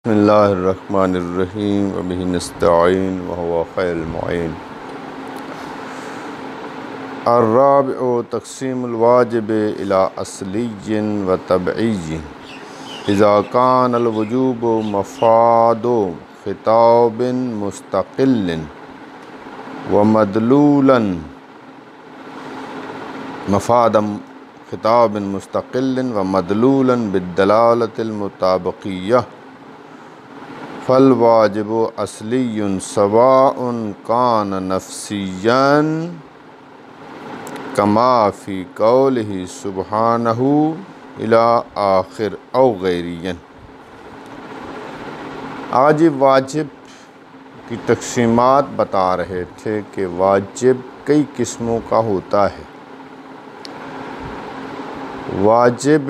बिस्मिल्लाहिर्रहमानिर्रहीम व बिही नस्तईन व हुवा खैरुल मुईन। अर्राबिउ तक़सीमुल वाजिब इला असलिय्यिन व तबईय्यिन इज़ा कानल वजूबु मफ़ादु ख़िताबिन मुस्तक़िल्लिन व मदलूलन मफ़ादम ख़िताबिन मुस्तक़िल्लिन व मदलूलन बिद्दलालतिल मुताबिक़िय्यह फ़ल वाजिबु असलियुन सवाउन कान नफ़सिय्यन कमा फ़ी क़ौलिही सुब्हानहू इला आखिर औ गैरियन। आज वाजिब की तक़सीमात बता रहे थे कि वाजिब कई किस्मों का होता है। वाजिब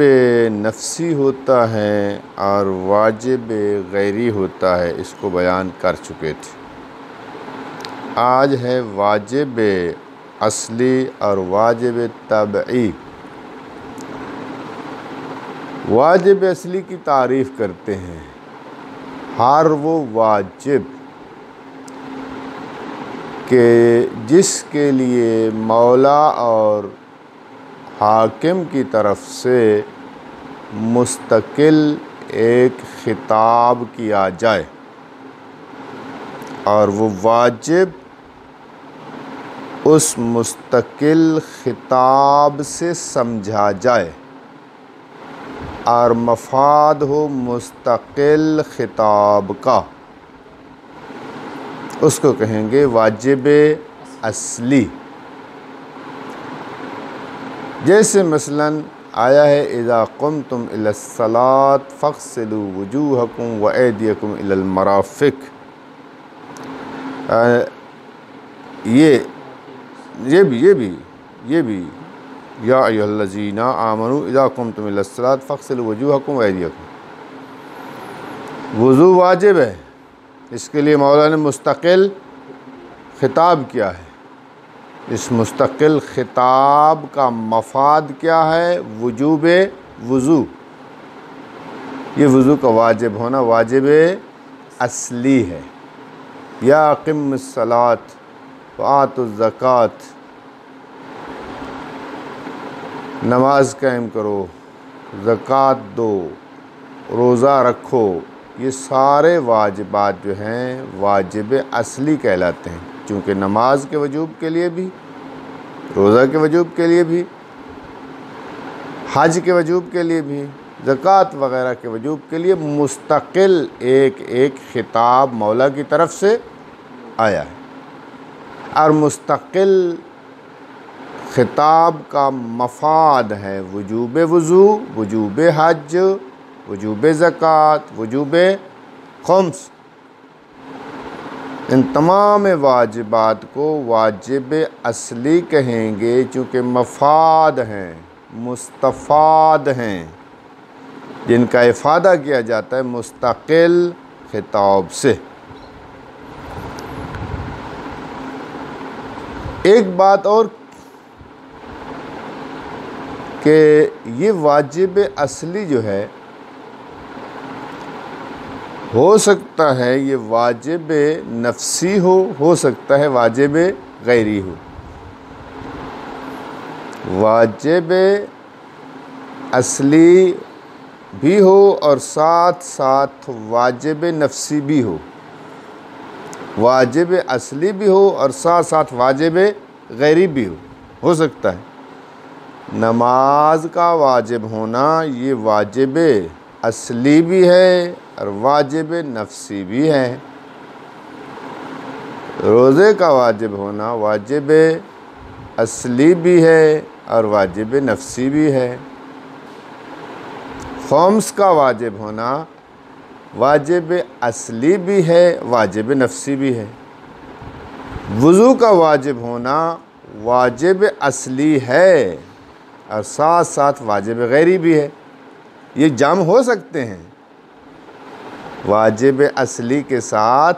नफ़सी होता है और वाजिब गैरी होता है, इसको बयान कर चुके थे। आज है वाजिब असली और वाजिब तबई। वाजिब असली की तारीफ़ करते हैं, हर वो वाजिब के जिसके लिए मौला और हाकिम की तरफ से मुस्तकिल एक ख़िताब किया जाए और वो वाजिब उस मुस्तकिल ख़िताब से समझा जाए और मफ़ाद हो मुस्तकिल ख़िताब का, उसको कहेंगे वाजिब असली। जैसे मसलन आया है इज़ा क़ुमतुम इलस्सलात फ़ग़सिलू वजूहकुम व ऐदियकुम इलल मराफ़िक़। ये भी या अय्युहल्लज़ीना आमनू इज़ा क़ुमतुम इलस्सलात फ़ग़सिलू वजूहकुम व ऐदियकुम। वज़ू वाजिब है, इसके लिए मौला ने मुस्तकिल ख़िताब किया है। इस मुस्तकिल ख़िताब का मफ़ाद क्या है? वजूब वज़ू। ये वज़ू का वाजिब होना वाजिब असली है। या अक़िमुस्सलात व आतुज़्ज़कात, नमाज कायम करो, ज़कात दो, रोज़ा रखो, ये सारे वाजिबात जो हैं वाजिब असली कहलाते हैं। चूँकि नमाज के वजूब के लिए भी, रोज़ा के वजूब के लिए भी, हज के वजूब के लिए भी, ज़कात वग़ैरह के वजूब के लिए मुस्तकिल एक एक ख़िताब मौला की तरफ से आया है। और मुस्तकिल ख़िताब का मफ़ाद है वजूब वज़ू, वजूब हज, वजूब ज़कात, वजूब ख़ुम्स। इन तमाम वाजिबात को वाजिब असली कहेंगे, चूँकि मफ़ाद हैं, मुस्तफ़ाद हैं, जिनका इफ़ादा किया जाता है मुस्तकिल ख़िताब से। एक बात और कि ये वाजिब असली जो है, हो सकता है ये वाजिब नफ़सी हो सकता है वाजिब गैरी हो। वाजिब असली भी हो और साथ साथ वाजिब नफ़सी भी हो। वाजिब असली भी हो और साथ साथ वाजिब गैरी भी हो सकता है। नमाज का वाजिब होना ये वाजिब असली भी है और वाजिब नफ़सी भी है। रोज़े का वाजिब होना वाजिब असली भी है और वाजिब नफ़सी भी है। ख़ुम्स का वाजिब होना वाजिब असली भी है, वाजिब नफ़सी भी है। वज़ू का वाजिब होना वाजिब असली है और साथ साथ वाजिब गैरी भी है। ये जम हो सकते हैं, वाजिब असली के साथ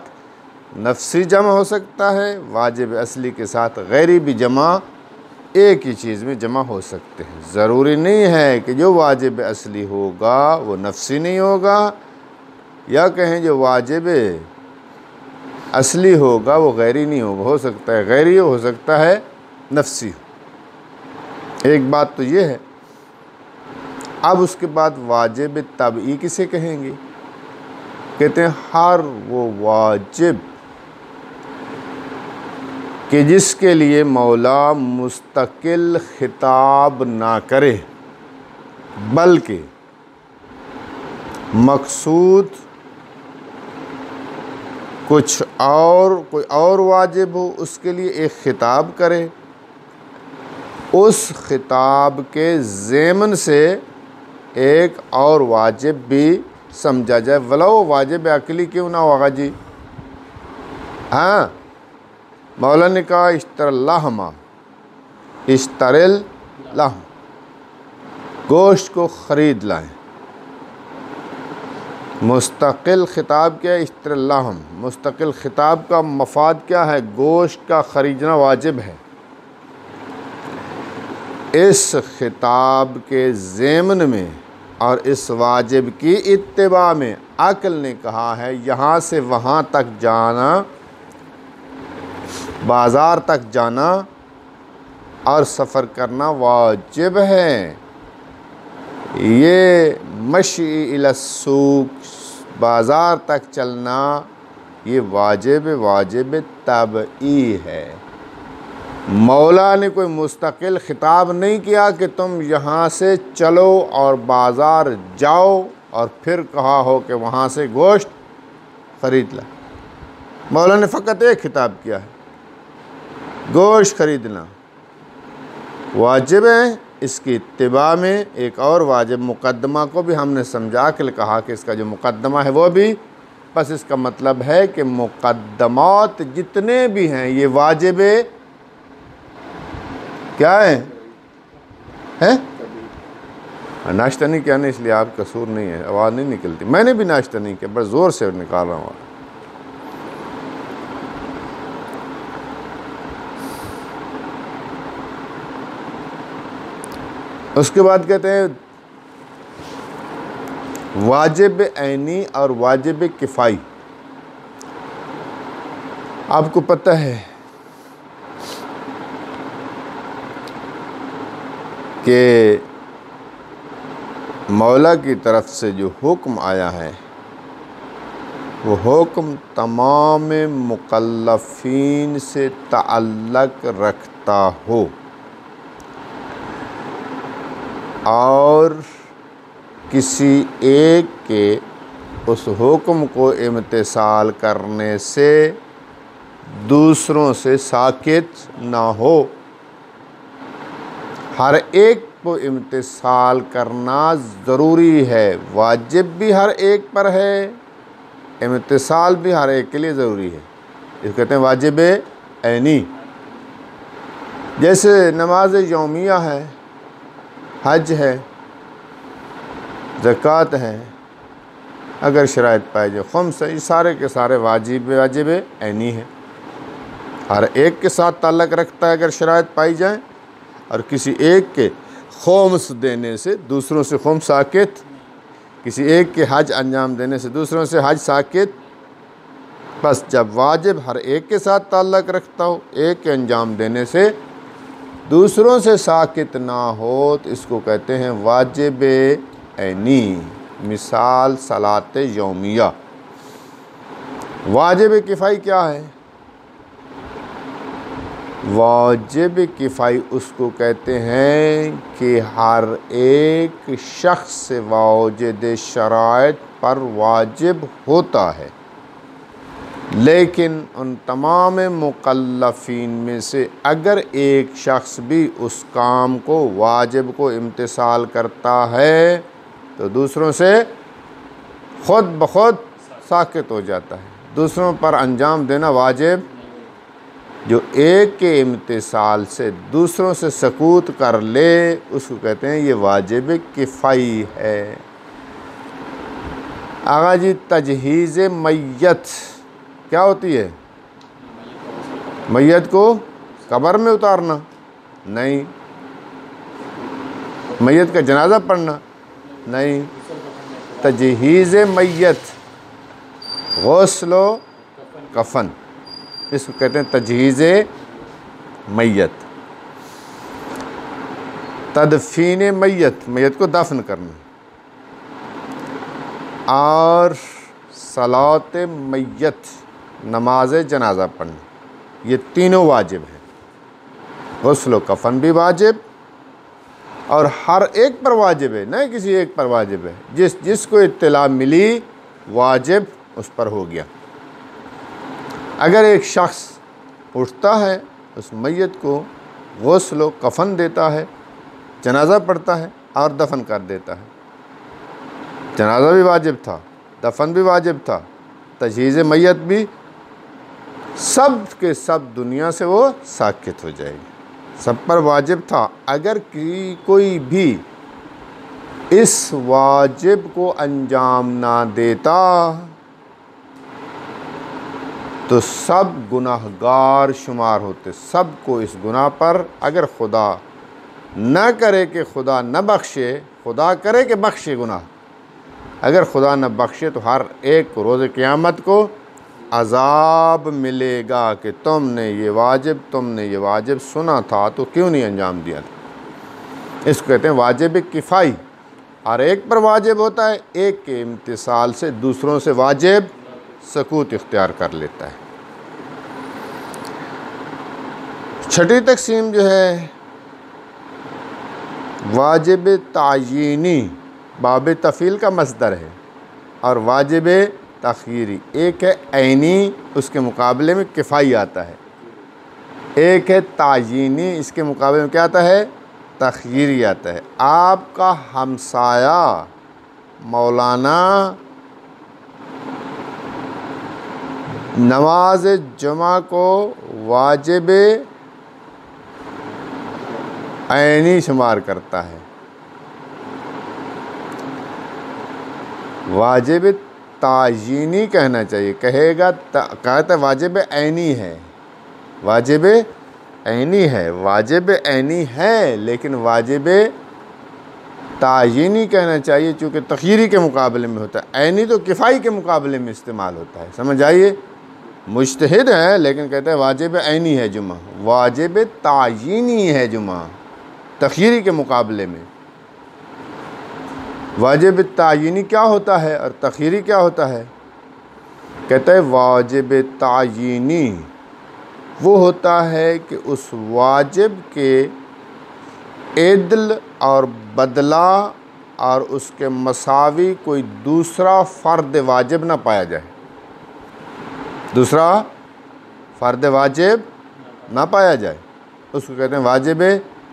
नफ़सी जमा हो सकता है, वाजिब असली के साथ गैरी भी जमा एक ही चीज़ में जमा हो सकते हैं। ज़रूरी नहीं है कि जो वाजिब असली होगा वो नफ़सी नहीं होगा, या कहें जो वाजिब असली होगा वो गैरी नहीं होगा, हो सकता है गैरी हो सकता है नफ्सी हो। एक बात तो ये है। अब उसके बाद वाजिब तबई किसे कहेंगे? कहते हैं हर वो वाजिब कि जिसके लिए मौला मुस्तकिल खिताब ना करे बल्कि मकसूद कुछ और, कोई और वाजिब हो उसके लिए एक खिताब करे, उस खिताब के ज़ेमन से एक और वाजिब भी समझा जाए, वला वो वाजिब अकली क्यों ना होगा जी। हाँ, मौला ने कहा इश्तरल्लाहमा, इश्तरल लहम, गोश्त को ख़रीद लाएं। मुस्तकिल ख़िताब क्या है? इश्तरल्लाहम। मुस्तकिल ख़िताब का मफाद क्या है? गोश्त का ख़रीदना वाजिब है। इस खिताब के ज़ेमन में और इस वाजिब की इत्तिबा में अक्ल ने कहा है यहाँ से वहाँ तक जाना, बाज़ार तक जाना और सफ़र करना वाजिब है। ये मशी इला सूक, बाज़ार तक चलना, ये वाजिब तबई है। मौला ने कोई मुस्तकिल ख़िताब नहीं किया कि तुम यहाँ से चलो और बाज़ार जाओ और फिर कहा हो कि वहाँ से गोश्त ख़रीद ला। मौला ने फ़कत एक खिताब किया है, गोश्त ख़रीदना वाजिब है। इसकी इत्तिबा में एक और वाजिब मुक़द्दमा को भी हमने समझा के कहा कि इसका जो मुक़द्दमा है वो भी, बस इसका मतलब है कि मुक़द्दमात जितने भी हैं ये वाजिब क्या है? नाश्ता नहीं किया ना, इसलिए आप कसूर नहीं है, आवाज़ नहीं निकलती। मैंने भी नाश्ता नहीं किया, बस ज़ोर से निकाल रहा हूँ। उसके बाद कहते हैं वाजिब ऐनी और वाजिब किफ़ाई। आपको पता है कि मौला की तरफ से जो हुक्म आया है वो हुक्म तमाम मुकल्लफ़ीन से ताल्लुक़ रखता हो और किसी एक के उस हुक्म को इम्तिसाल करने से दूसरों से साकित ना हो। हर एक को इम्तिसाल करना ज़रूरी है, वाजिब भी हर एक पर है, इम्तिसाल भी हर एक के लिए ज़रूरी है। इसको कहते हैं वाजिब ऐनी। जैसे नमाज यौमिया है, हज है, ज़कात है, अगर शराइत पाए जो ख़ुम्स है, ये सारे के सारे वाजिब ऐनी है, हर एक के साथ ताल्लुक़ रखता है अगर शराइत पाई जाए। और किसी एक के ख़ुम्स देने से दूसरों से ख़ुम्स साकित, किसी एक के हज अंजाम देने से दूसरों से हज साकित। बस जब वाजिब हर एक के साथ ताल्लुक़ रखता हो, एक के अंजाम देने से दूसरों से साकित ना हो, तो इसको कहते हैं वाजिब ऐनी। मिसाल सलात यौमिया। वाजिब किफ़ाई क्या है? वाजिब किफ़ाई उसको कहते हैं कि हर एक शख्स से वाजिद शराइत पर वाजिब होता है, लेकिन उन तमाम मुकल्लफ़ीन में से अगर एक शख्स भी उस काम को, वाजिब को इम्तिसाल करता है तो दूसरों से ख़ुद ब खुद साकित हो जाता है। दूसरों पर अंजाम देना वाजिब, जो एक के इम्तिसाल से दूसरों से सकूत कर ले उसको कहते हैं ये वाजिब किफ़ाई है। आगा जी, तजहीज़ मैयत क्या होती है? मैयत को कब्र में उतारना नहीं, मैयत का जनाजा पढ़ना नहीं। तजहीज़ मैयत गुस्ल कफन, इसको कहते हैं तजहीज़ मैयत, तदफीन मैयत, मैयत को दफन करना, और सलात मैयत, नमाज जनाजा पढ़ना, ये तीनों वाजिब हैं। गुस्ल कफन भी वाजिब और हर एक पर वाजिब है, नहीं किसी एक पर वाजिब है, जिसको इत्तला मिली वाजिब उस पर हो गया। अगर एक शख्स उठता है, उस मैयत को गुस्ल कफन देता है, जनाजा पढ़ता है और दफन कर देता है, जनाजा भी वाजिब था, दफन भी वाजिब था, तजहीज़ मैयत भी, सब के सब दुनिया से वो साकित हो जाएगी, सब पर वाजिब था। अगर कोई भी इस वाजिब को अंजाम ना देता तो सब गुनाहगार शुमार होते, सबको इस गुनाह पर, अगर खुदा न करे कि खुदा न बख्शे, खुदा करे कि बख्शे गुनाह, अगर खुदा न बख्शे तो हर एक को रोज़ क़यामत को अज़ाब मिलेगा कि तुमने ये वाजिब सुना था तो क्यों नहीं अंजाम दिया था। इसको कहते हैं वाजिब किफ़ाई, हर एक पर वाजिब होता है, एक के इम्तिसाल से दूसरों से वाजिब सकूत इख्तियार कर लेता है। छठी तकसीम जो है वाजिब तायीनी, बाब तफ़ील का मस्दर है, और वाजिब तख़यीरी, एक है ऐनी, उसके मुकाबले में किफ़ाई आता है, एक है तायीनी, इसके मुकाबले में क्या आता है, तख़यीरी आता है। आपका हमसाया मौलाना नमाज जुमा को वाजिब ऐनी शुमार करता है, वाजिब तायीनी कहना चाहिए, कहेगा कहता है वाजिब ऐनी है, वाजिब ऐनी है, वाजिब ऐनी है, लेकिन वाजिब तायीनी कहना चाहिए, चूँकि तख़यीरी के मुकाबले में होता है, ऐनी तो किफ़ाई के मुकाबले में इस्तेमाल होता है। समझ आइए, मुज्तहिद है लेकिन कहते हैं वाजिब ऐनी है जुमा, वाजिब तायीनी है जुमा तख़यीरी के मुकाबले में। वाजिब तायीनी क्या होता है और तख़यीरी क्या होता है? कहते हैं वाजिब तायीनी वो होता है कि उस वाजिब के इदल और बदला और उसके मसावी कोई दूसरा फ़र्द वाजिब ना पाया जाए, दूसरा फ़र्द वाजिब ना पाया जाए, उसको कहते हैं वाजिब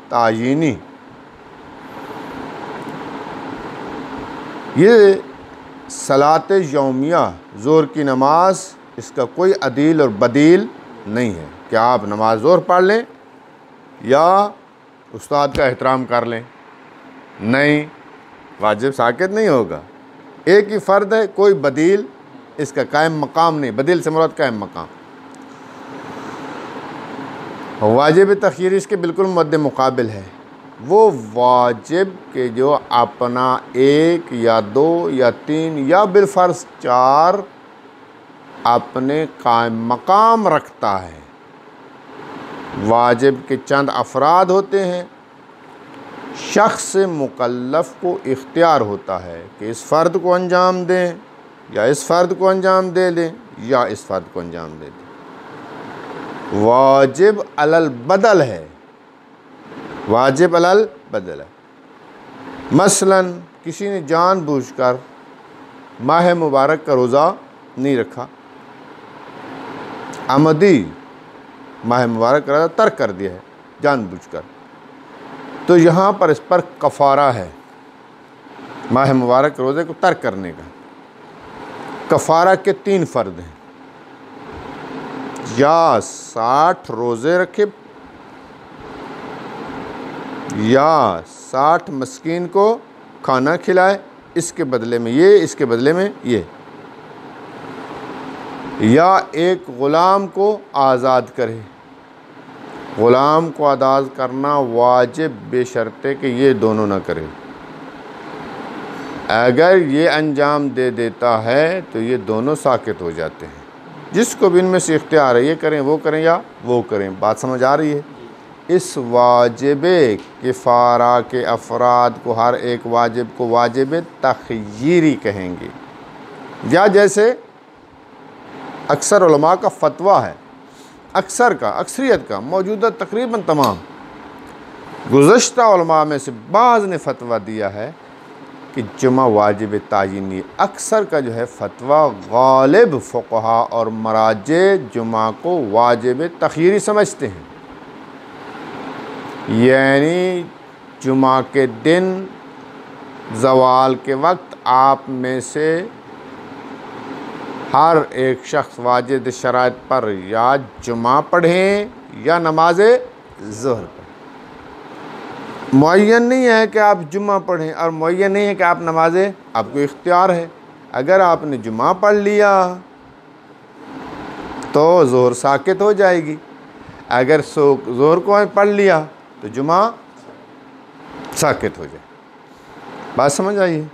तायीनी। ये सलात यौमिया ज़ोर की नमाज, इसका कोई अदील और बदील नहीं है कि आप नमाज ज़ोर पढ़ लें या उस्ताद का एहतराम कर लें, नहीं, वाजिब साकित नहीं होगा। एक ही फ़र्द है, कोई बदील इसका कायम मकाम नहीं, बदील से मुराद कायम मकाम। वाजिब तख़यीरी इसके बिल्कुल मद्दे मुकाबिल है, वो वाजिब के जो अपना एक या दो या तीन या बिलफ़र्ज़ चार अपने कायम मकाम रखता है। वाजिब के चंद अफराद होते हैं, शख्स मुकल्लफ़ को इख्तियार होता है कि इस फ़र्द को अंजाम दें या इस फ़र्द को अंजाम दे दें या इस फ़र्द को अंजाम दे दें। वाजिब अलल बदल है, वाजिब अलल बदल है। मसलन किसी ने जानबूझकर माह मुबारक का रोज़ा नहीं रखा, आमदी माह मुबारक का रोज़ा तर्क कर दिया है जानबूझकर, तो यहाँ पर इस पर कफ़ारा है। माह मुबारक रोज़े को तर्क करने का कफ़ारा के 3 फ़र्द हैं, या 60 रोज़े रखे या 60 मस्कीन को खाना खिलाए, इसके बदले में ये, इसके बदले में ये, या एक ग़ुलाम को आज़ाद करे। ग़ुलाम को आज़ाद करना वाजिब बेशर्ते कि ये दोनों ना करे। अगर ये अंजाम दे देता है तो ये दोनों साकित हो जाते हैं। जिसको भी इनमें से इख्तियार है, ये करें वो करें या वो करें। बात समझ आ रही है? इस वाजिब किफ़ारा के अफराद को, हर एक वाजिब को वाजिब तख़यीरी कहेंगे। या जैसे अक्सर उलमा का फ़तवा है, अक्सर का, अक्सरियत का, मौजूदा तकरीबन तमाम गुज़श्ता उलमा में से बाज़ ने फ़तवा दिया है कि जुमा वाजिब तायीनी। अक्सर का जो है फ़तवा, गालिब फ़ुक़हा और मराजे जुमा को वाजिब तख़यीरी समझते हैं। यानी जुमा के दिन ज़वाल के वक्त आप में से हर एक शख्स वाजिब शराइत पर या जुमा पढ़ें या नमाज ज़ोहर पढ़ें। मुअय्यन नहीं है कि आप जुमा पढ़ें और मुअय्यन नहीं है कि आप नमाज़ें, आपको इख्तियार है। अगर आपने जुमा पढ़ लिया तो ज़ोहर साकित हो जाएगी, अगर ज़ोहर को पढ़ लिया तो जुमा साकित हो जाए। बात समझ आई?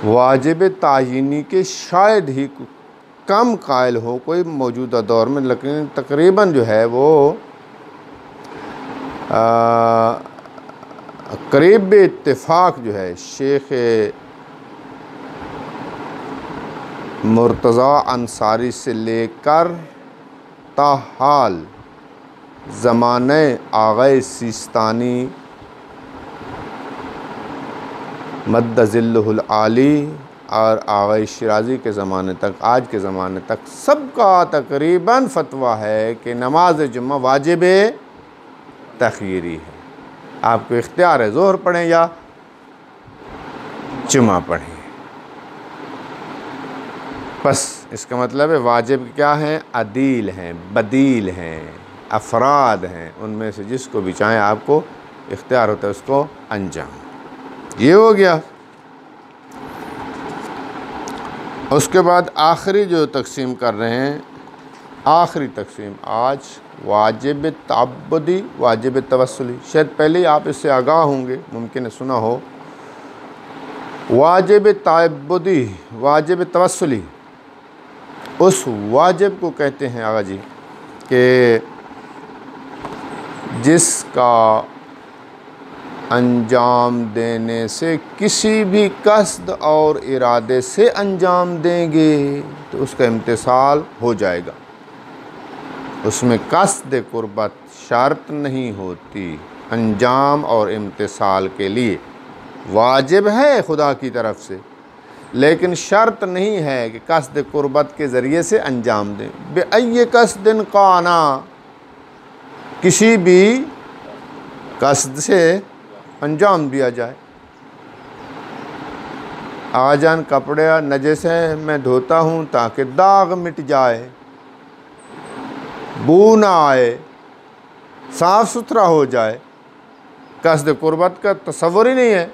वाजिब तायीनी के शायद ही कम कायल हो कोई मौजूदा दौर में, लेकिन तकरीबन जो है वो करीब इत्तिफाक जो है शेख मुर्तज़ा अंसारी से लेकर ताहाल ज़माने आग़ाए सिस्तानी मद्दज़िल्लुहुल आली और आग़ाए शिराज़ी के ज़माने तक, आज के ज़माने तक सबका तकरीबन फ़तवा है कि नमाज जुम्मा वाजिब तख़यीरी है। आपको इख्तियार है, ज़ोहर पढ़ें या जुम्मा पढ़ें। बस इसका मतलब है वाजिब क्या हैं? अदील हैं, बदील हैं, अफराद हैं, उनमें से जिसको भी चाहें आपको इख्तियार होता है उसको अंजाम। ये हो गया। उसके बाद आखिरी जो तकसीम कर रहे हैं, आखिरी तकसीम आज वाजिब तअब्बुदी, वाजिब तवस्सुली। शायद पहले ही आप इससे आगाह होंगे, मुमकिन है सुना हो। वाजिब तअब्बुदी, वाजिब तवस्सुली उस वाजिब को कहते हैं आगा जी कि जिसका अंजाम देने से किसी भी कसद और इरादे से अंजाम देंगे तो उसका इम्तिसाल हो जाएगा। उसमें कसद कुर्बत शर्त नहीं होती, अंजाम और इम्तिसाल के लिए वाजिब है खुदा की तरफ से, लेकिन शर्त नहीं है कि कसद कुर्बत के ज़रिए से अंजाम दें। बेअय्य कसदिन काना, किसी भी कसद से अंजाम दिया जाए। आजान कपड़े नजस हैं, मैं धोता हूँ ताकि दाग मिट जाए, बू ना आए, साफ़ सुथरा हो जाए। कसद कुर्बत का तसव्वुर ही नहीं है,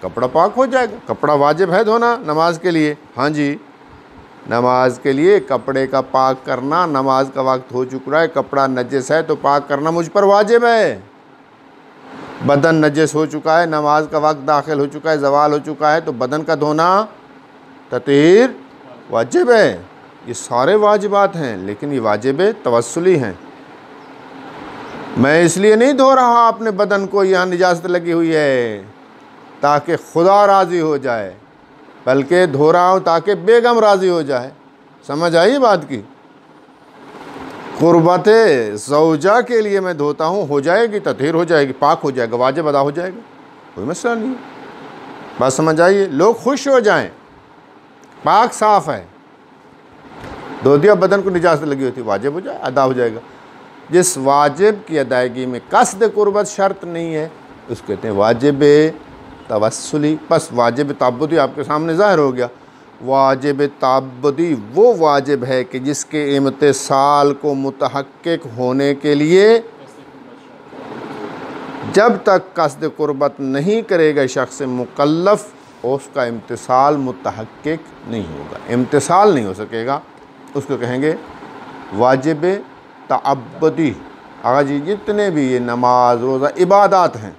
कपड़ा पाक हो जाएगा। कपड़ा वाजिब है धोना नमाज के लिए, हाँ जी, नमाज के लिए कपड़े का पाक करना, नमाज का वक्त हो चुका है, कपड़ा नजस है तो पाक करना मुझ पर वाजिब है। बदन नजस हो चुका है, नमाज का वक्त दाखिल हो चुका है, ज़वाल हो चुका है तो बदन का धोना ततीर वाजिब है। ये सारे वाजिबात हैं, लेकिन ये वाजिब तवस्सुली हैं। मैं इसलिए नहीं धो रहा अपने बदन को, यहाँ निजास्त लगी हुई है ताकि खुदा राज़ी हो जाए, बल्कि धो रहा हूँ ताकि बेगम राज़ी हो जाए। समझ आई बात की? कुर्बत ज़ौजा के लिए मैं धोता हूँ, हो जाएगी, तत्हीर हो जाएगी, पाक हो जाएगा, वाजिब अदा हो जाएगा, कोई मसला नहीं है। बात समझ आइए, लोग खुश हो जाएं, पाक साफ़ है, धो दिया, बदन को निजात लगी होती, वाजिब हो जाए, अदा हो जाएगा। जिस वाजिब की अदायगी में कसद कुर्बत शर्त नहीं है उसको कहते हैं वाजिब तवस्सुली। बस वाजिब तअब्बुदी आपके सामने ज़ाहिर हो गया। वाजिब तअब्बुदी वो वाजिब है कि जिसके इम्तिसाल को मुतहक्किक होने के लिए जब तक कसद कुर्बत नहीं करेगा शख्स मुकल्लफ, उसका इम्तिसाल मुतहक्किक नहीं होगा, इम्तिसाल नहीं हो सकेगा, उसको कहेंगे वाजिब तअब्बुदी। आगा जी जितने भी ये नमाज रोज़ा इबादात हैं,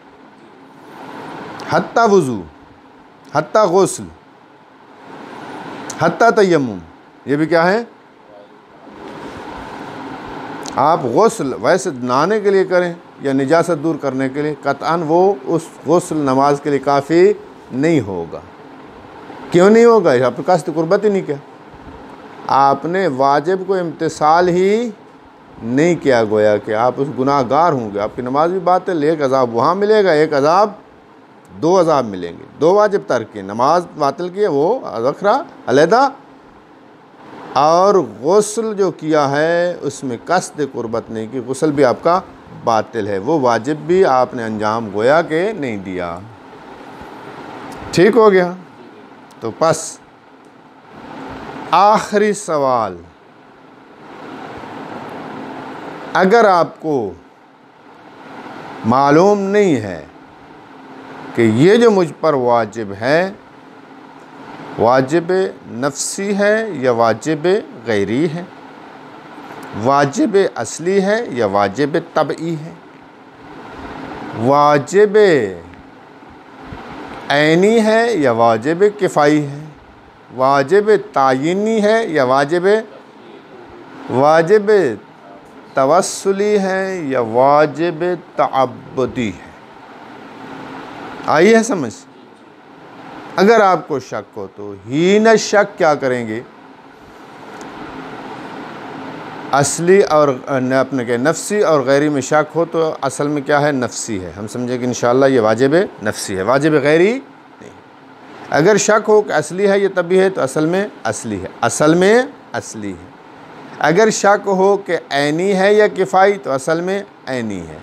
हत्ता वज़ू हत्ता गुस्ल, हत्ता तयम्मुम, ये भी क्या है? आप गुस्ल वैसे नहाने के लिए करें या निजासत दूर करने के लिए, कतअन वो उस गुस्ल नमाज के लिए काफ़ी नहीं होगा। क्यों नहीं होगा? आपने कस्द कुर्बत ही नहीं किया, आपने वाजिब को इम्तिसाल ही नहीं किया। गोया कि आप उस गुनाहगार होंगे, आपकी नमाज भी बातिल, एक अज़ाब वहाँ मिलेगा, एक अज़ाब, दो अज़ाब मिलेंगे। दो वाजिब तर्क किए, नमाज बातिल किए वो अखरा अलहदा, और गुस्ल जो किया है उसमें कस्द कुर्बत नहीं की, गुस्ल भी आपका बातिल है, वो वाजिब भी आपने अंजाम गोया के नहीं दिया। ठीक हो गया? तो बस आखिरी सवाल, अगर आपको मालूम नहीं है कि ये जो मुझ पर वाजिब है वाजिब नफ्सी है या वाजिब गैरी है, वाजिब असली है या वाजिब तबई है, वाजिब ऐनी है या वाजिब किफ़ाई है, वाजिब तायीनी है या वाजिब तवस्सुली है या वाजिब तअब्बुदी है। आई है समझ? अगर आपको शक हो तो ही न शक क्या करेंगे, असली और अपने के नफ्सी और गैरी में शक हो तो असल में क्या है? नफ्सी है। हम समझेंगे इंशाअल्लाह ये वाजिब नफ्सी है, वाजिब गैरी नहीं। अगर शक हो कि असली है ये तभी है तो असल में असली है, असल में असली है। अगर शक हो कि ऐनी है या किफ़ाई तो असल में ऐनी है।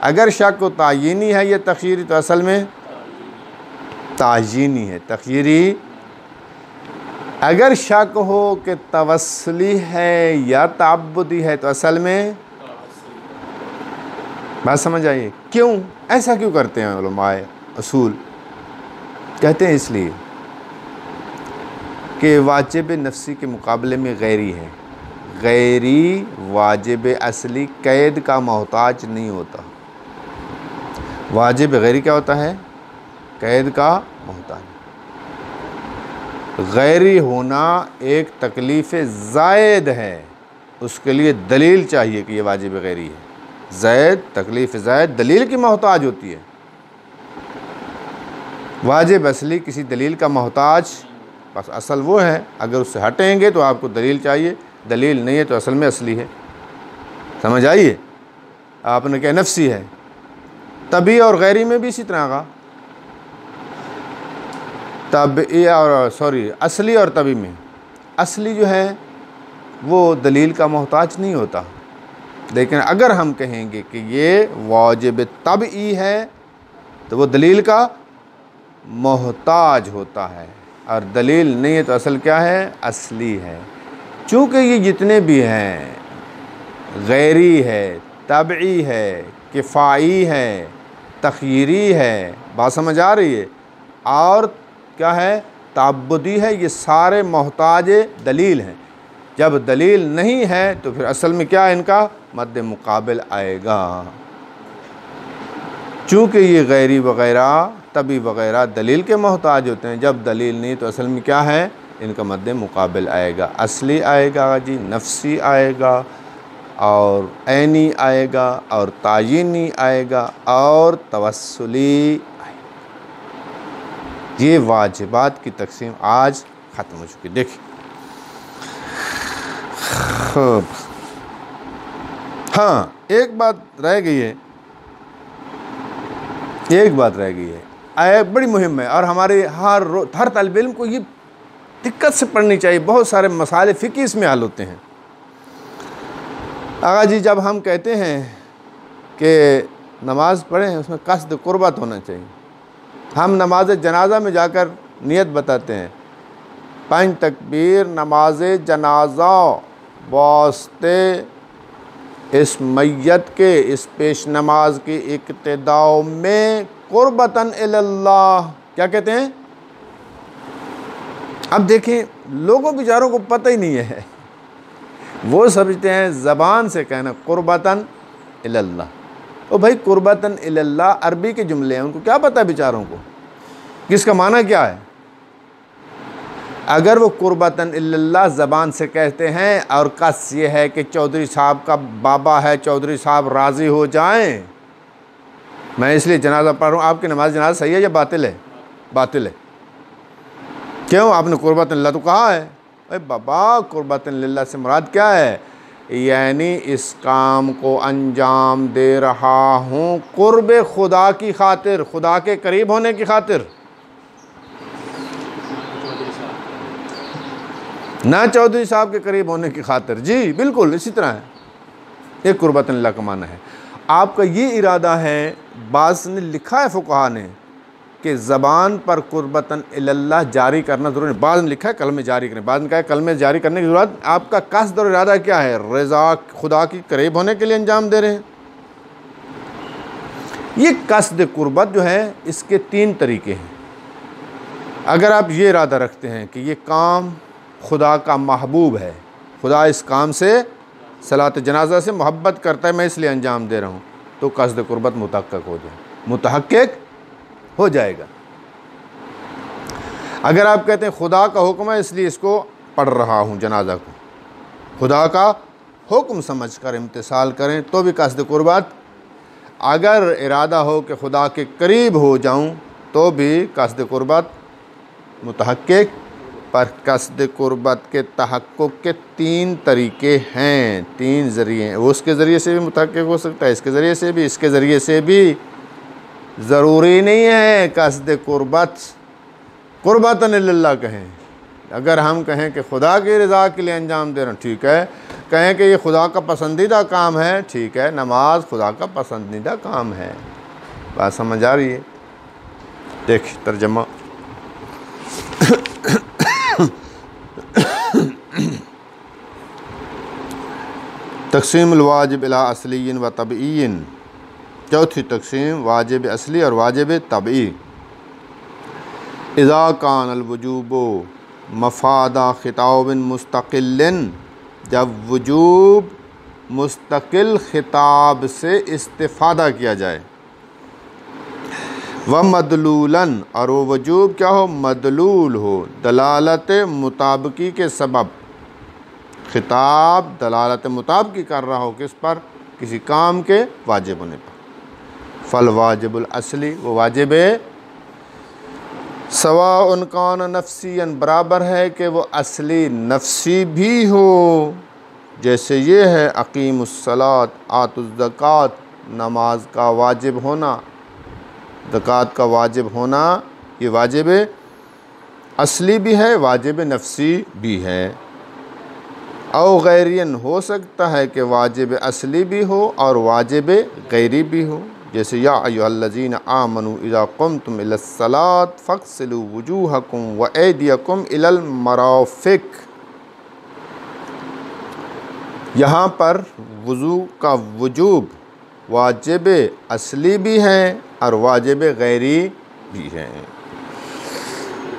अगर शक हो तायीनी है या तख़यीरी तो असल में तायीनी है, तख़यीरी। अगर शक हो कि तवस्सुली है या तअब्बुदी है तो असल में, बात समझ आइए? क्यों ऐसा क्यों करते हैं उलमाए उसूल? कहते हैं इसलिए कि वाजिब नफ्सी के मुकाबले में गैरी है। गैरी वाजिब असली कैद का मोहताज नहीं होता। वाजिब गैरी क्या होता है? कैद का मोहताज। गैरी होना एक तकलीफ़ ज़ायद है, उसके लिए दलील चाहिए कि ये वाजिब गैरी है। ज़ायद, तकलीफ़ ज़ायद दलील की मोहताज होती है। वाजिब असली किसी दलील का मोहताज, बस असल वो है, अगर उससे हटेंगे तो आपको दलील चाहिए, दलील नहीं है तो असल में असली है। समझ आइए? आपने क्या नफ्सी है, तभी और गैरी में भी इसी तरह का, तभी और असली और तभी में, असली जो है वो दलील का मोहताज नहीं होता। लेकिन अगर हम कहेंगे कि ये वाजिब तबई है तो वो दलील का मोहताज होता है, और दलील नहीं है तो असल क्या है? असली है। चूँकि ये जितने भी हैं, गैरी है, तबई है, किफ़ाई है, तख़यीरी है, बात समझ आ रही है, और क्या है? तअब्बुदी है, ये सारे मोहताज दलील हैं। जब दलील नहीं है तो फिर असल में क्या इनका मद्दे मुकाबिल आएगा। चूँकि ये गैरी वग़ैरह तभी वग़ैरह दलील के मोहताज होते हैं, जब दलील नहीं तो असल में क्या है? इनका मद्दे मुकाबिल आएगा। असली आएगा जी, नफ्सी आएगा, और ऐनी आएगा, और तायीनी आएगा, और तवस्सुली आएगा। ये वाजिबात की तकसीम आज ख़त्म हो चुकी। देखिए, हाँ, एक बात रह गई है, एक बात रह गई है, बड़ी मुहिम है, और हमारे हर तालिब इल्म को ये दिक्कत से पढ़नी चाहिए। बहुत सारे मसाले फ़िक़ही इसमें हल होते हैं। आगा जी, जब हम कहते हैं कि नमाज़ पढ़ें उसमें कस्द कुर्बत होना चाहिए, हम नमाज जनाजा में जाकर नियत बताते हैं, 5 तकबीर नमाज जनाजा वास्ते इस मैयत के, इस पेश नमाज की इक्तिदाओ में कुर्बतन इल्लल्लाह, क्या कहते हैं? अब देखें, लोगों बेचारों को पता ही नहीं है, वो समझते हैं ज़बान से कहना कुर्बतन इल्लल्लाह। ओ भाई, कुर्बतन इल्लल्लाह अरबी के जुमले हैं, उनको क्या पता है बेचारों को? किसका माना क्या है? अगर वो कुर्बतन इल्लल्लाह ज़बान से कहते हैं और कस ये है कि चौधरी साहब का बाबा है, चौधरी साहब राज़ी हो जाएं, मैं इसलिए जनाजा पढ़ रहा हूँ, आपकी नमाज जनाजा सही है या बातिल है? बातिल है। क्यों? आपने कुर्बतन लिल्लाह तो कहा है। अरे बाबा, कुर्बतन लिल्लाह से मुराद क्या है? यानी इस काम को अंजाम दे रहा हूँ कुर्ब खुदा की खातिर, खुदा के करीब होने की खातिर, ना चौधरी साहब के करीब होने की खातिर। जी बिल्कुल इसी तरह है, ये कुर्बतन लिल्लाह का माना है। आपका ये इरादा है, बाज़ ने लिखा है फुक़हा ने कि ज़बान पर कुर्बतन इल्लल्लाह जारी करना ज़रूरी है। बाज़ ने लिखा है कलमे जारी करें, बाज़ ने कहा है कलमे जारी करने की ज़रूरत। आपका कस्द और इरादा क्या है? रज़ा खुदा की करीब होने के लिए अंजाम दे रहे हैं। ये कस्द कुर्बत जो है इसके 3 तरीके हैं। अगर आप ये इरादा रखते हैं कि ये काम खुदा का महबूब है, खुदा इस काम से सलात जनाजा से मोहब्बत करता है, मैं इसलिए अंजाम दे रहा हूँ, तो कस्द कुर्बत मुतहक्किक हो जाएगा। अगर आप कहते हैं खुदा का हुक्म है इसलिए इसको पढ़ रहा हूँ जनाजा को, खुदा का हुक्म समझकर इम्तिसाल करें, तो भी कस्द कुर्बत। अगर इरादा हो कि खुदा के करीब हो जाऊँ, तो भी कस्द कुर्बत मुतहक्किक। पर कस्द कुर्बत के तहक्कुक के 3 तरीके हैं, 3 ज़रिए हैं। वो उसके ज़रिए से भी मुतहक्किक हो सकता है, इसके ज़रिए से भी, इसके ज़रिए से भी। ज़रूरी नहीं है कस्द कुर्बत कुर्बतन लिल्लाह कहें। अगर हम कहें कि खुदा की रज़ा के लिए अंजाम दे रहे हैं, ठीक है। कहें कि ये खुदा का पसंदीदा काम है, ठीक है। नमाज खुदा का पसंदीदा काम है। बात समझ आ रही है? देखिए तर्जमा। तक़सीमुल वाजिब इला असलिय्यिन व तबईय्यिन। चौथी तक़सीम वाजिब असली और वाजिब तबई। इज़ा कानल वजूबो मफ़ादा खिताबिन मुस्तक़िल्लिन, जब वजूब मुस्तकिल खिताब से इस्तिफ़ादा किया जाए। व मदलूलन, और वो वजूब क्या हो? मदलूल हो, दलालत मुताबिकी के सबब। खिताब दलालत मुताबिकी कर रहा हो किस पर? किसी काम के वाजिब होने पर। फल वाजिबुल असली, वो वाजिब सवाउन कान नफ्सियन, बराबर है कि वो असली नफ्सी भी हो। जैसे ये है अकीमुस्सलात आतुज़्ज़कात, नमाज का वाजिब होना, ज़कात का वाजिब होना, ये वाजिब असली भी है, वाजिब नफ्सी भी है। और गैरियन, हो सकता है कि वाजिब असली भी हो और वाजिब गैरी भी हो। जैसे या अय्युहल्लज़ीना आमनू इज़ा क़ुमतुम इलस्सलात फ़ग़सिलू वुजूहकुम व ऐदियकुम इलल मराफ़िक़। यहाँ पर वज़ू का वजूब वाजिब असली भी है और वाजिब गैरी भी है।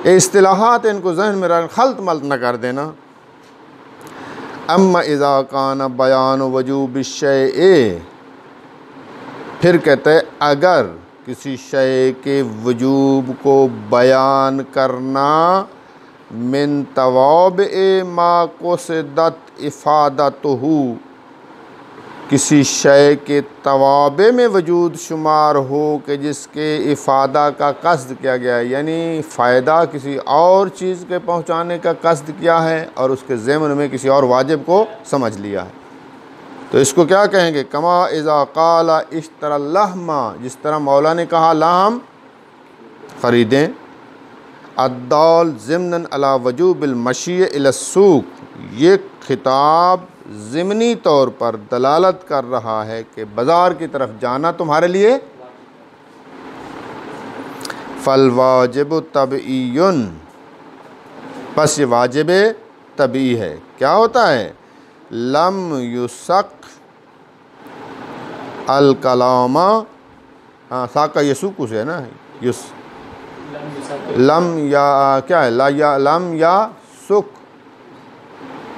ये इस्तिलाहात इनको जहन में रख, खल्त मल्त न कर देना। अम्मा इज़ा कान बयान वजूब शैए, फिर कहते हैं अगर किसी शय के वजूब को बयान करना मिन तवाब मा क़ुसिदत इफ़ादतुहु, किसी शय के तवाबे में वजूद शुमार हो कि जिसके इफ़ादा का कस्द किया गया है, यानी फ़ायदा किसी और चीज़ के पहुँचाने का कस्द किया है और उसके ज़िम्न में किसी और वाजिब को समझ लिया है, तो इसको क्या कहेंगे? कमा इज़ा क़ाला इश्तरल लहमा, जिस तरह मौला ने कहा लाहम ख़रीदें। अद्दाल ज़िम्नन अला वजूबिल मशी इलस्सूक़, ये खिताब ज़िमनी तौर पर दलालत कर रहा है कि बाज़ार की तरफ जाना तुम्हारे लिए। फल वाजिब तबईयुन, बस ये वाजिब तबई है। क्या होता है? लम युसक अल कलामा, हाँ साका यसुकु से है ना, युस लम या क्या है? ला या लम या सुक,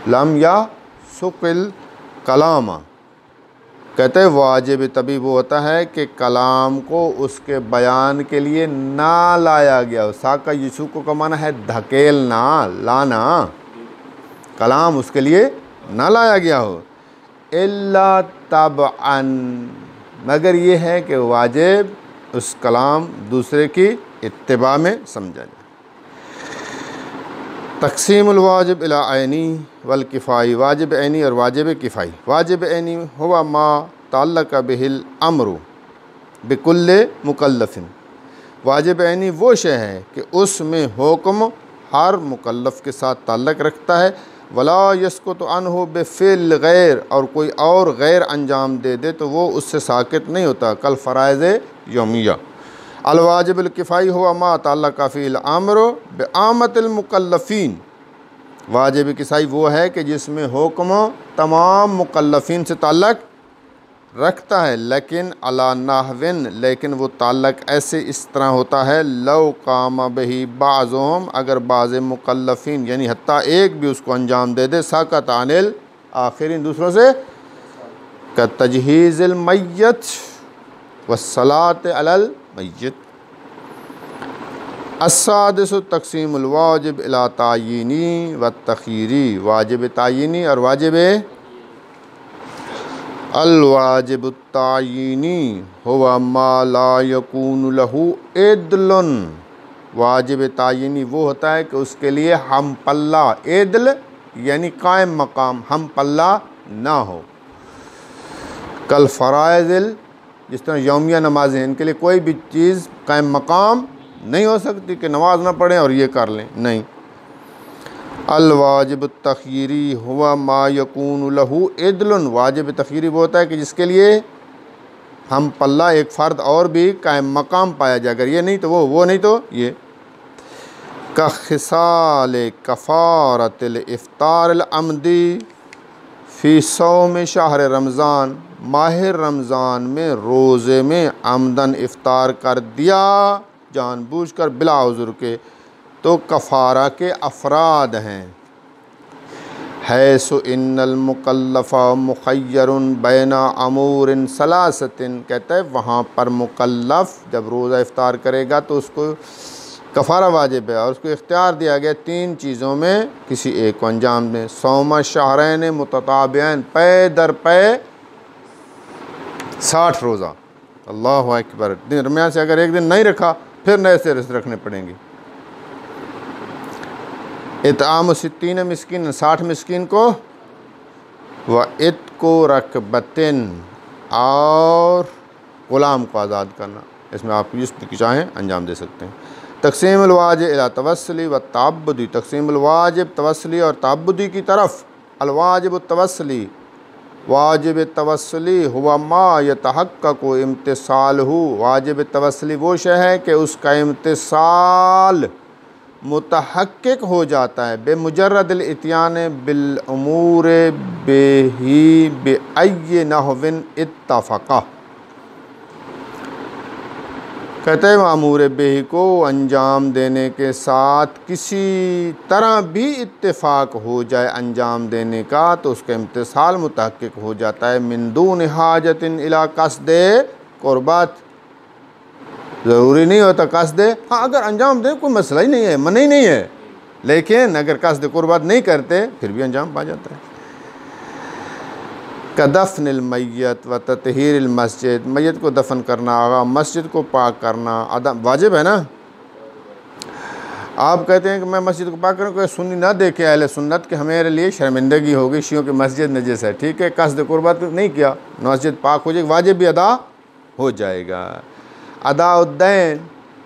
लम या सुकिल कलामा, कहते हैं वाजिब तभी वो होता है कि कलाम को उसके बयान के लिए ना लाया गया हो। साका युसूको का माना है धकेलना, लाना, कलाम उसके लिए ना लाया गया हो। इल्ला तबअन, मगर ये है कि वाजिब उस कलाम दूसरे की इत्तिबा में समझा जाए। तक़सीमुल वाजिब इला ऐनी वल किफ़ाई, वाजिब ऐनी और वाजिब किफ़ाई। वाजिब ऐनी हुवा मा ताल्लक़ बिहिल अम्रु बिकुल्ले मुकल्लफ़िन, वाजिब ऐनी वो शय है कि उसमें हुक्म हर मुकल्लफ़ के साथ ताल्लुक़ रखता है। वला यस्कुतु अन्हु बिफ़िल गैर, और कोई और गैर अंजाम दे दे तो वो उससे साकित नहीं होता। कल फ़राइज़ यौमिया। अल वाजिबुल किफ़ाई हुवा मा ताल्लक़ फ़ील अम्रु बिआमतिल मुकल्लफ़ीन, वाजिब किफ़ाई वो है कि जिसमें हुक्म तमाम मुकल्लफ़ीन से ताल्लुक़ रखता है। लेकिन अला नहविन, लेकिन वो ताल्लुक़ ऐसे इस तरह होता है लव काम बही बाज़ुहुम, अगर बाज़ मुकल्लफ़ीन यानी हत्ता एक भी उसको अंजाम दे दे, साकत अनिल आखिरीन, दूसरों से, का तजहीज़िल मय्यत वस्सलात अलल मय्यत। अस्सादिसु तक़सीमुल वाजिब इला तायीनी व तख़यीरी, वाजिब तायीनी और वाजिब अल वाजिब तायीनी हुवा मा ला यकूनु लहू इदलन, वाजिब तायीनी वो होता है कि उसके लिए हम पल्ला, इदल यानी कायम मकाम, हम पल्ला ना हो। कल फ़राइज़िल, जिस तरह यौमिया नमाज़ें, इनके लिए कोई भी चीज़ कायम मकाम नहीं हो सकती कि नमाज ना पढ़ें और ये कर लें, नहीं। अल वाजिब तख़यीरी हुवा मा यकूनु लहू इदलन, वाजिब तख़यीरी वो होता है कि जिसके लिए हम पल्ला, एक फ़र्द और भी कायम मकाम पाया जाए, अगर ये नहीं तो वो नहीं तो ये। का खिसाल कफ़ारतिल इफ़्तारिल अमदी फ़ी सौम शहर रमज़ान, माह रमज़ान में रोज़े में आमदन इफ़्तार कर दिया जानबूझकर बिला उज़्र के, तो कफ़ारा के अफ़राद हैं। हैसु इन्नल मुकल्लफ़ा मुख़य्यरुन बैना अमूरिन सलासतिन, कहता है वहाँ पर मुकल्लफ़ जब रोज़ा इफ़्तार करेगा तो उसको कफ़ारा वाजिब है और उसको इख्तियार दिया गया तीन चीज़ों में किसी एक को अंजाम दें। सौमा शहरैन मुतताबियैन, पे दर पे 60 रोज़ा, अल्लाहु अकबर। दरमियान से अगर एक दिन नहीं रखा फिर नए सिरे से रखने पड़ेंगे। इताम सित्तीन मिस्किन, 60 मिस्किन को, व इत को रकबतिन, और ग़ुलाम को आज़ाद करना। इसमें आप जिस की चाहें अंजाम दे सकते हैं। तक़सीमुल वाजिब इला तवस्सुली व ताब्बुदी, तक़सीमुल वाजिब तवस्सुली और ताब्बुदी की तरफ। अल वाजिब तवस्सुली, वाजिब तवस्सुली हुवा मा यतहक्ककु इम्तिसालहु, वाजिब तवस्सुली वो शय है कि उसका इम्तिसाल मुतहक्किक हो जाता है बेमुजर्रदिल इत्यान बिल उमूर बेही बेअय्य नहविन इत्तफ़क़ा, कहते हैं मामूर बेही को अंजाम देने के साथ किसी तरह भी इत्तेफाक हो जाए अंजाम देने का तो उसका इम्तिसाल मुतहक्किक हो जाता है। मिन दून हाजतिन इला क़स्दे क़ुर्बत, ज़रूरी नहीं होता क़स्दे, हाँ अगर अंजाम दे कोई मसला ही नहीं है, मना ही नहीं है, लेकिन अगर क़स्द क़ुर्बत नहीं करते फिर भी अंजाम पा जाता है। कदफ़निल मय्यत व ततहीरिल मस्जिद, मय्यत को दफन करना, आगा मस्जिद को पाक करना अदम वाजिब है ना। आप कहते हैं कि मैं मस्जिद को पाक करूँ, कोई सुन्नी ना देखे अहले सुन्नत के हमारे लिए शर्मिंदगी होगी, शियों की मस्जिद नजस है, ठीक है, क़स्द क़ुर्बत नहीं किया, मस्जिद पाक हो जाएगी, वाजिब भी अदा हो जाएगा। अदाउद्दैन,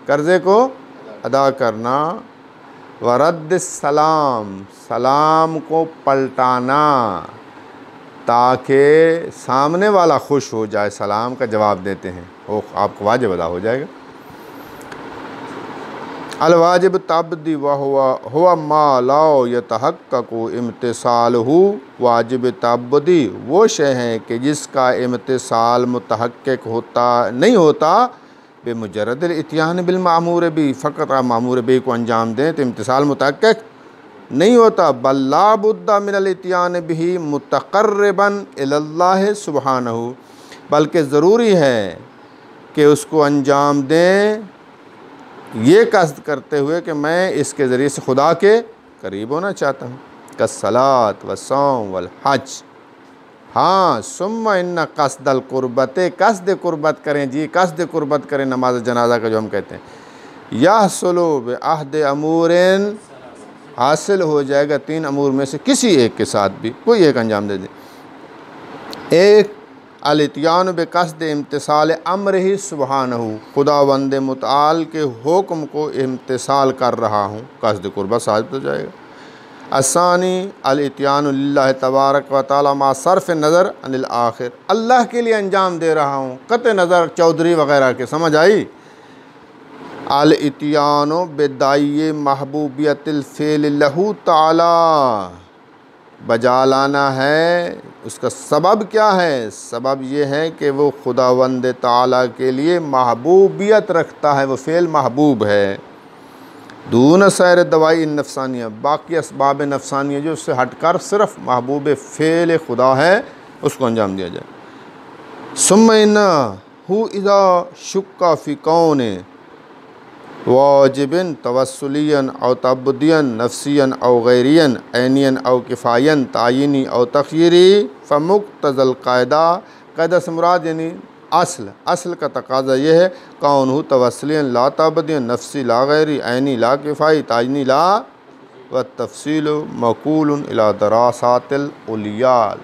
कर्ज़े को अदा करना, व रद्द सलाम, सलाम को पलटाना ताकि सामने वाला खुश हो जाए, सलाम का जवाब देते हैं, वो आपको वाजिब अदा हो जाएगा। अल वाजिब तब्दी व हुवा मा ला यतहक्ककु इम्तिसालहु, वाजिब तब्दी वो शय है कि जिसका इम्तिसाल मुतहक्किक होता नहीं होता बेमुजर्रदिल इत्यान बिल मामूर भी, फ़कत आप मामूर भी को अंजाम दें तो इम्तिसाल मुतहक्किक नहीं होता। बल्ला बुद्दा मिनल इत्यान बिही मुतक़र्रिबन इलल्लाह सुब्हानहु, बल्कि ज़रूरी है कि उसको अंजाम दें ये कस्द करते हुए कि मैं इसके ज़रिए से खुदा के करीब होना चाहता हूँ। कस्सलात व सौम वल हज। हाँ, सुम्मा इन्ना कसदल कुर्बत, कसद कुर्बत करें जी, कसद कुर्बत करें नमाज जनाजा का जो हम कहते हैं। यह सलो बे अहद अमूरिन, हासिल हो जाएगा 3 अमूर में से किसी एक के साथ भी, कोई एक अंजाम दे दे। एक अल-इत्यान बे कसद इम्तिसाल अम्र ही सुबहानहू, खुदावंद मुताल के हुक्म को इम्तिसाल कर रहा हूँ, कसद कुर्बत साबित हो जाएगा। असानी अल-इत्यान लिल्लाह तबारक व तआला मा सर्फ नज़र अनिल आखिर, अल्लाह के लिए अंजाम दे रहा हूँ, कत नज़र चौधरी वग़ैरह के, समझ आई। अल-इत्यानो बेदाई महबूबियतिल फ़ेल लहू ताला, बजा लाना है। उसका सबब क्या है? सबब ये है कि वो खुदावंद ताला के लिए महबूबियत रखता है, वो फ़ेल महबूब है। दून सैर दवाई नफसानिया, बाकी असबाब नफसानिया जो उससे हटकर सिर्फ महबूब फ़ेल खुदा है, उसको अंजाम दिया जाए। सुम्मा हु इज़ा शुक्का फ़ी कौन वाजिबिन तवस्सुलियन औ तअब्बुदियन नफ्सियन औ गैरियन ऐनियन औ किफ़ायन तायीनी औ तख़यीरी फ़मुक़्तज़ल क़ायदा, क़ायदा से मुराद यानी असल का तकाज़ा यह है कौन हु तवस्सुलियन ला तअब्बुदियन नफ्सी ला गैरी ऐनी ला किफ़ाई तायीनी ला व तफ़सीलु मक़ूलुन इला दरासातिल उलियाल।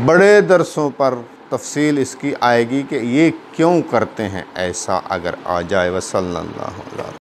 बड़े दरसों पर तफसील इसकी आएगी कि ये क्यों करते हैं ऐसा, अगर आ जाए। वसल्लल्लाहु अलैहि